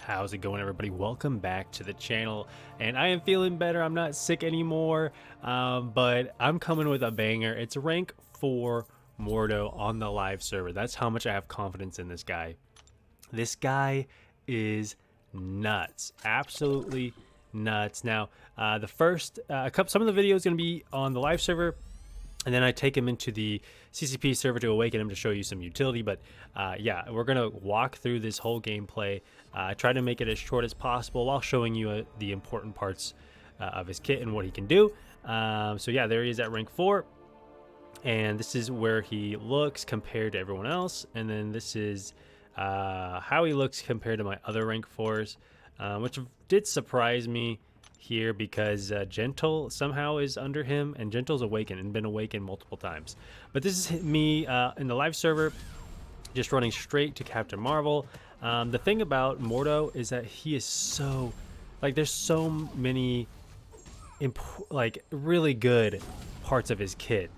How's it going, everybody? Welcome back to the channel, and I am feeling better. I'm not sick anymore, but I'm coming with a banger. It's rank 4 Mordo on the live server. That's how much I have confidence in this guy. This guy is nuts, absolutely nuts. Now, some of the videos going to be on the live server, and then I take him into the CCP server to awaken him to show you some utility. But yeah, we're going to walk through this whole gameplay, try to make it as short as possible while showing you the important parts of his kit and what he can do. So yeah, there he is at rank 4. And this is where he looks compared to everyone else. And then this is how he looks compared to my other rank 4s, which did surprise me here because Gentle somehow is under him, and Gentle's awakened and been awakened multiple times. But this is me in the live server, just running straight to Captain Marvel. The thing about Mordo is that he is so, like, there's so many really good parts of his kit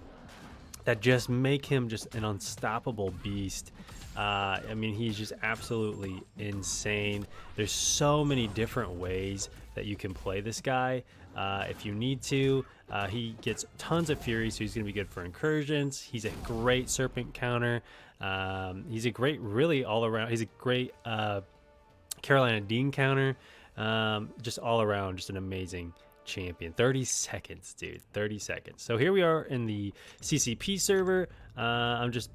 that just make him just an unstoppable beast. I mean, he's just absolutely insane. There's so many different ways that you can play this guy if you need to. He gets tons of fury, so he's going to be good for incursions. He's a great serpent counter. He's a great, really all around. He's a great Carolina Dean counter. Just all around, just an amazing champion. 30 seconds, dude. 30 seconds. So here we are in the CCP server. I'm just,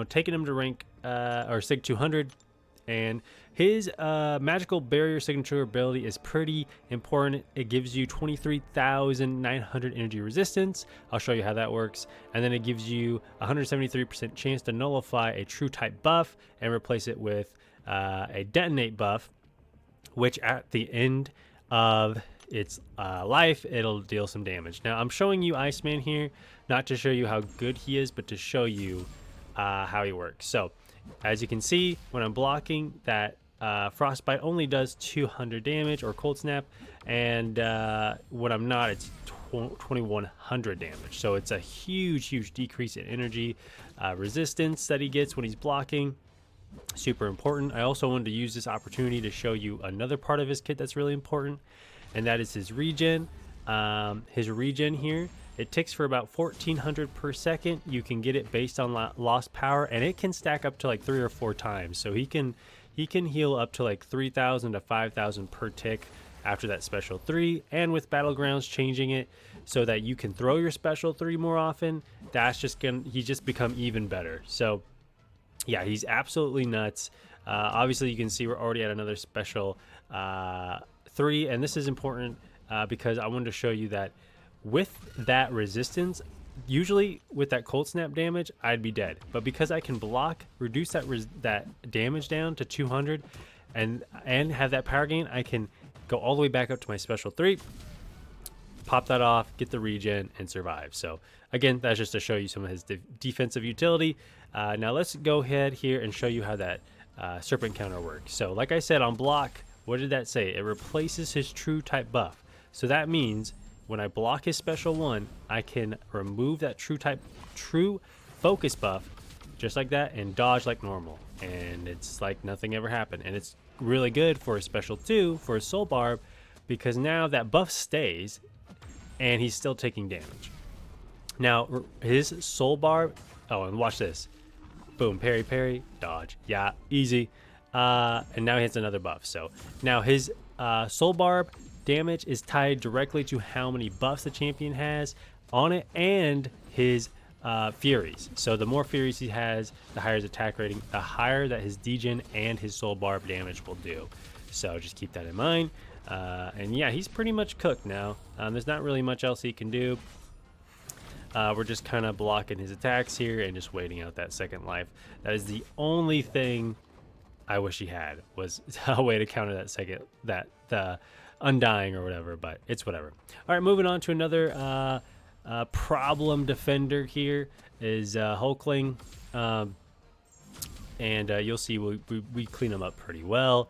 taking him to rank or sig 200, and his magical barrier signature ability is pretty important. It gives you 23,900 energy resistance. I'll show you how that works. And then it gives you 173% chance to nullify a true type buff and replace it with a detonate buff, which at the end of its life, it'll deal some damage. Now, I'm showing you Iceman here, not to show you how good he is, but to show you how he works. So as you can see, when I'm blocking, that frostbite only does 200 damage, or cold snap, and when I'm not, it's 2100 damage. So it's a huge decrease in energy resistance that he gets when he's blocking. Super important. I also wanted to use this opportunity to show you another part of his kit that's really important, and that is his regen. His regen here, it ticks for about 1400 per second. You can get it based on lost power, and it can stack up to like 3 or 4 times. So he can heal up to like 3,000 to 5,000 per tick after that special 3. And with Battlegrounds changing it so that you can throw your special 3 more often, that's just he's just become even better. So yeah, he's absolutely nuts. Obviously you can see we're already at another special 3, and this is important because I wanted to show you that with that resistance, usually with that cold snap damage, I'd be dead. But because I can block, reduce that damage down to 200, and have that power gain, I can go all the way back up to my special 3, pop that off, get the regen, and survive. So again, that's just to show you some of his defensive utility. Now let's go ahead here and show you how that serpent counter works. So like I said, on block, what did that say? It replaces his true type buff. So that means when I block his special 1, I can remove that true focus buff just like that and dodge like normal, and it's like nothing ever happened. And it's really good for a special 2 for a soul barb, because now that buff stays and he's still taking damage. Now his soul barb, oh, and watch this, boom, parry, dodge, yeah, easy. And now he has another buff. So now his soul barb damage is tied directly to how many buffs the champion has on it and his furies. So the more furies he has, the higher his attack rating, the higher that his degen and his soul barb damage will do. So just keep that in mind. And yeah, he's pretty much cooked now. There's not really much else he can do. We're just kind of blocking his attacks here and just waiting out that second life. That is the only thing I wish he had, was a way to counter that the undying or whatever, but it's whatever. All right, moving on to another problem defender here is Hulkling, and you'll see we clean him up pretty well.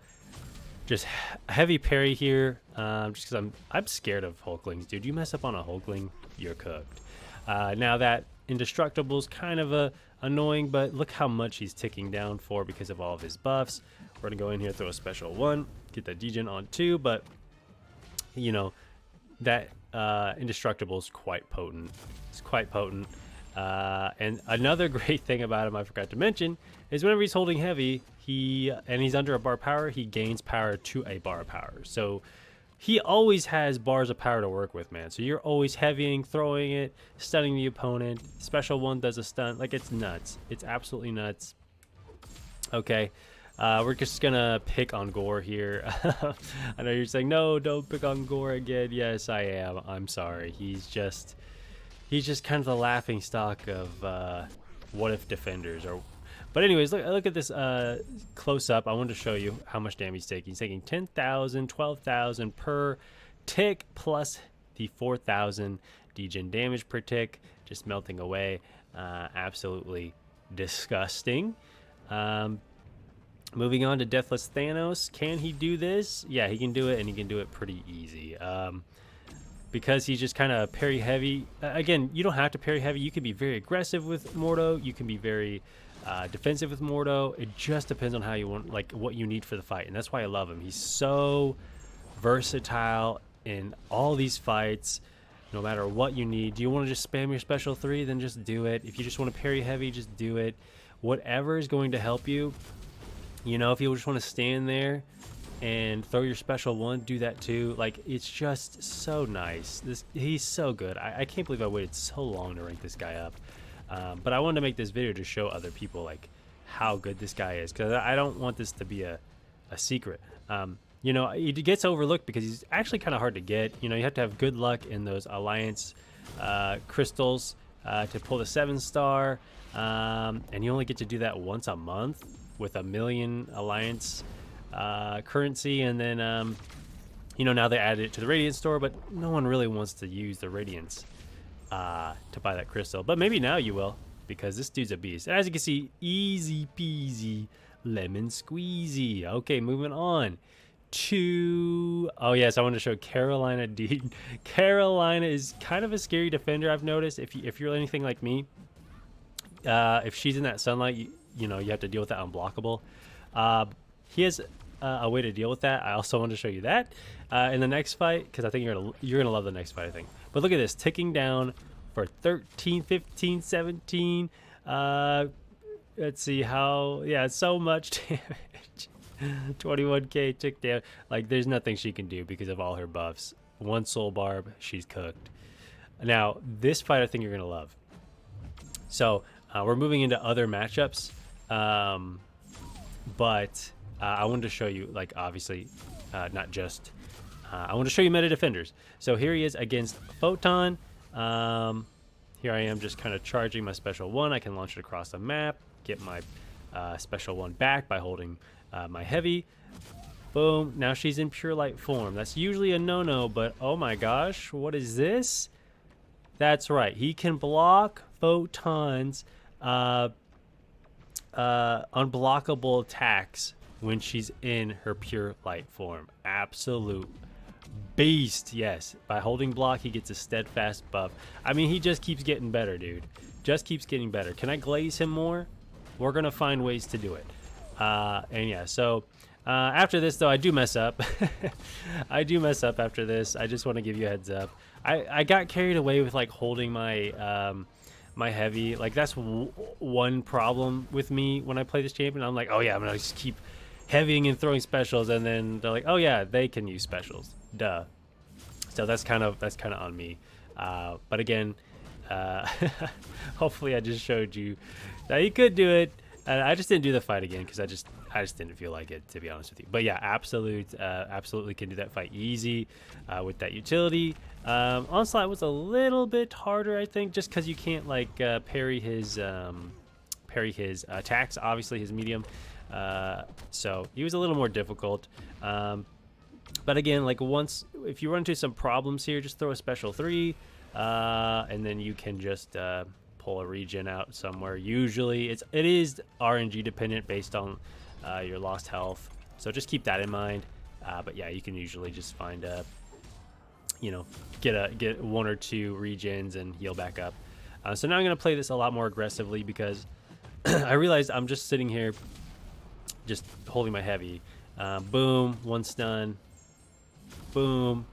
Just heavy parry here, just because I'm scared of Hulklings, dude. You mess up on a Hulkling, you're cooked. Now that Indestructible is kind of annoying, but look how much he's ticking down for because of all of his buffs. We're gonna go in here, throw a special 1, get that degen on 2, but you know, that indestructible is quite potent. It's quite potent. And another great thing about him I forgot to mention is whenever he's holding heavy, and he's under a bar of power, he gains power to a bar of power. So he always has bars of power to work with, man. So you're always heavying, throwing it, stunning the opponent. Special 1 does a stun. Like, it's nuts. It's absolutely nuts. Okay. We're just gonna pick on Gore here. I know you're saying, no, don't pick on Gore again. Yes, I am. I'm sorry. He's just kind of the laughing stock of what if defenders. But anyways, look at this close up. I wanted to show you how much damage he's taking. He's taking 10,000, 12,000 per tick, plus the 4,000 degen damage per tick, just melting away. Absolutely disgusting. Moving on to Deathless Thanos. Can he do this? Yeah, he can do it, and he can do it pretty easy. Because he's just kind of parry heavy. Again, you don't have to parry heavy. You can be very aggressive with Mordo. You can be very defensive with Mordo. It just depends on how you want, like what you need for the fight, and that's why I love him. He's so versatile in all these fights. No matter what you need. Do you want to just spam your special 3? Then just do it. If you just want to parry heavy, just do it. Whatever is going to help you. You know, if you just want to stand there and throw your special 1, do that too. Like, it's just so nice. He's so good. I can't believe I waited so long to rank this guy up. But I wanted to make this video to show other people like how good this guy is, because I don't want this to be a secret. You know, he gets overlooked because he's actually kind of hard to get. You know, you have to have good luck in those alliance crystals to pull the 7-star, and you only get to do that once a month with 1 million alliance currency. And then you know, now they added it to the Radiant store, but no one really wants to use the Radiance to buy that crystal. But maybe now you will, because this dude's a beast. As you can see, easy peasy lemon squeezy. Okay, moving on to, oh yes, I want to show Carolina D. Carolina is kind of a scary defender, I've noticed. If you're anything like me, if she's in that sunlight, you know, you have to deal with that unblockable. He has a way to deal with that. I also want to show you that in the next fight, because I think you're gonna love the next fight, I think. But look at this, ticking down for 13, 15, 17. Let's see how, yeah, so much damage. 21k tick down. Like, there's nothing she can do because of all her buffs. 1 soul barb, she's cooked. Now, this fight I think you're gonna love. So we're moving into other matchups, but I wanted to show you, like, obviously, not just, I want to show you meta defenders. So here he is against Photon. Here I am just kind of charging my special 1. I can launch it across the map, get my special 1 back by holding my heavy. Boom. Now she's in pure light form. That's usually a no-no, but oh my gosh, what is this? That's right. He can block Photon's unblockable attacks when she's in her pure light form. Absolute beast. Yes, by holding block he gets a steadfast buff. I mean, he just keeps getting better, dude. Just keeps getting better. Can I glaze him more? We're gonna find ways to do it. And yeah, so after this though, I do mess up. I do mess up after this. I just want to give you a heads up. I got carried away with like holding my my heavy. Like, that's one problem with me when I play this champion. I'm like, oh yeah, I'm gonna just keep heavying and throwing specials, and then they're like, oh yeah, they can use specials, duh. So that's kind of on me. But again, hopefully I just showed you that you could do it. I just didn't do the fight again because I just didn't feel like it, to be honest with you. But yeah, absolutely can do that fight easy with that utility. Onslaught was a little bit harder, I think, just because you can't like parry his attacks. Obviously, his medium. So he was a little more difficult. But again, like, if you run into some problems here, just throw a special 3, and then you can just pull a regen out somewhere. Usually it is RNG dependent based on your lost health, so just keep that in mind. But yeah, you can usually just find you know, get 1 or 2 regens and heal back up. So now I'm gonna play this a lot more aggressively because I realized I'm just sitting here just holding my heavy. Boom, 1 stun. Boom,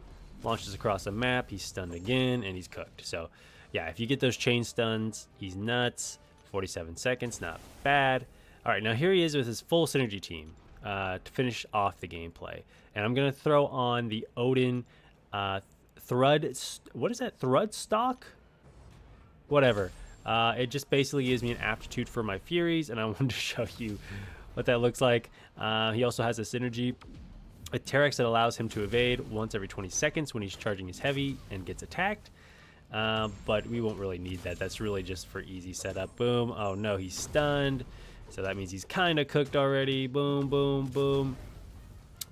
launches across the map. He's stunned again, and he's cooked. So, yeah, if you get those chain stuns, he's nuts. 47 seconds, not bad. All right, now here he is with his full synergy team to finish off the gameplay. And I'm going to throw on the Odin what is that? Thrud stock? Whatever. It just basically gives me an aptitude for my Furies, and I wanted to show you what that looks like. He also has a synergy with Terex that allows him to evade once every 20 seconds when he's charging his heavy and gets attacked. But we won't really need that. That's really just for easy setup. Boom. Oh no, he's stunned. So that means he's kind of cooked already. Boom, boom, boom.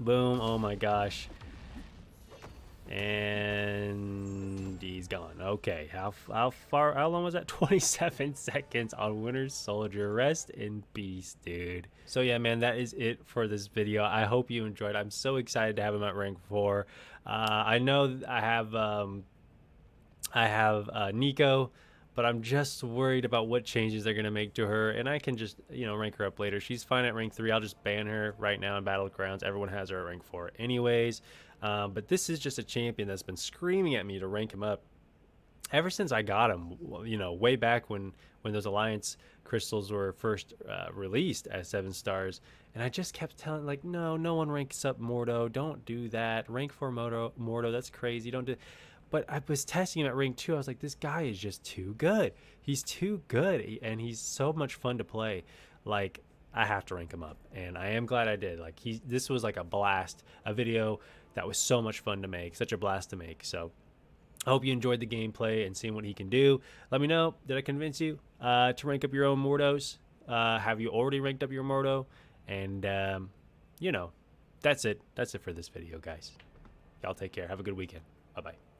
Boom. Oh my gosh. And he's gone. Okay. How long was that? 27 seconds on Winter Soldier. Rest in peace, dude. So yeah, man, that is it for this video. I hope you enjoyed. I'm so excited to have him at rank 4. I know I have Nico, but I'm just worried about what changes they're gonna make to her, and I can just, you know, rank her up later. She's fine at rank 3. I'll just ban her right now in Battlegrounds. Everyone has her at rank 4 anyways. But this is just a champion that's been screaming at me to rank him up ever since I got him, you know, way back when those Alliance crystals were first released as 7 stars. And I just kept telling, like, no one ranks up Mordo. Don't do that. Rank 4 Mordo, that's crazy. Don't do. But I was testing him at rank 2. I was like, this guy is just too good. He's too good, and he's so much fun to play. Like, I have to rank him up, and I am glad I did. Like, this was like a blast, a video that was so much fun to make, such a blast to make. So I hope you enjoyed the gameplay and seeing what he can do. Let me know, did I convince you to rank up your own Mordos? Have you already ranked up your Mordo? And you know, that's it for this video, guys. Y'all take care. Have a good weekend. Bye bye.